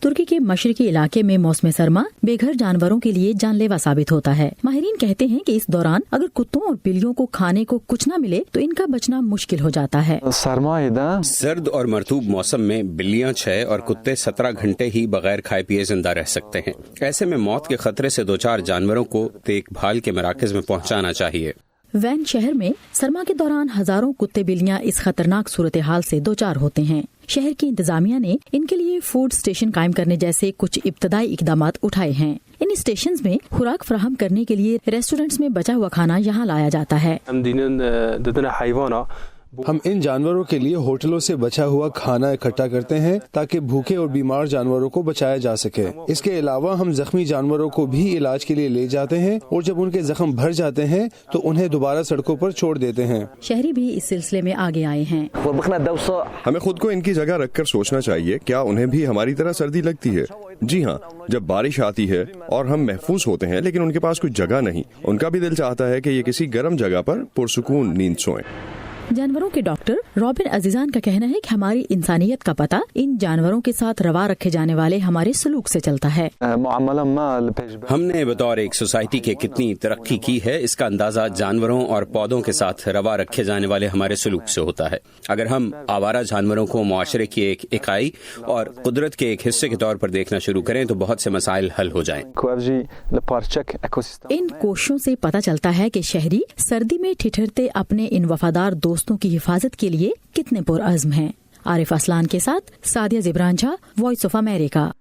तुर्की के मशरकी इलाके में मौसम सरमा बेघर जानवरों के लिए जानलेवा साबित होता है। माहिरीन कहते हैं कि इस दौरान अगर कुत्तों और बिल्लियों को खाने को कुछ न मिले तो इनका बचना मुश्किल हो जाता है। सर्द और मरतूब मौसम में बिल्लियां 6 और कुत्ते 17 घंटे ही बगैर खाए पिए जिंदा रह सकते हैं। ऐसे में मौत के खतरे से 2-4 जानवरों को देखभाल के मराकज में पहुंचाना चाहिए। वैन शहर में सरमा के दौरान हजारों कुत्ते बिल्लियां इस खतरनाक सूरत हाल से दो चार होते हैं। शहर की इंतजामिया ने इनके लिए फूड स्टेशन कायम करने जैसे कुछ इब्तदाई इकदामात उठाए हैं। इन स्टेशन में खुराक फराहम करने के लिए रेस्टोरेंट्स में बचा हुआ खाना यहाँ लाया जाता है। हम इन जानवरों के लिए होटलों से बचा हुआ खाना इकट्ठा करते हैं ताकि भूखे और बीमार जानवरों को बचाया जा सके। इसके अलावा हम जख्मी जानवरों को भी इलाज के लिए ले जाते हैं और जब उनके जख्म भर जाते हैं तो उन्हें दोबारा सड़कों पर छोड़ देते हैं। शहरी भी इस सिलसिले में आगे आए हैं। हमें खुद को इनकी जगह रखकर सोचना चाहिए, क्या उन्हें भी हमारी तरह सर्दी लगती है? जी हाँ, जब बारिश आती है और हम महफूज होते हैं लेकिन उनके पास कोई जगह नहीं, उनका भी दिल चाहता है कि ये किसी गर्म जगह पर पुरसुकून नींद सोएं। जानवरों के डॉक्टर रॉबिन अजीजान का कहना है कि हमारी इंसानियत का पता इन जानवरों के साथ रवा रखे जाने वाले हमारे सलूक से चलता है। हमने बतौर एक सोसाइटी के कितनी तरक्की की है, इसका अंदाजा जानवरों और पौधों के साथ रवा रखे जाने वाले हमारे सलूक से होता है। अगर हम आवारा जानवरों को मुआशरे की एक इकाई और कुदरत के एक हिस्से के तौर पर देखना शुरू करें तो बहुत से मसाइल हल हो जाएं। इन कोशिशों से पता चलता है कि शहरी सर्दी में ठिठुरते अपने इन वफादार दोस्तों की हिफाजत के लिए कितने पुरअज़्म हैं। आरिफ असलान के साथ Sadia Zibran Jha, voice of America.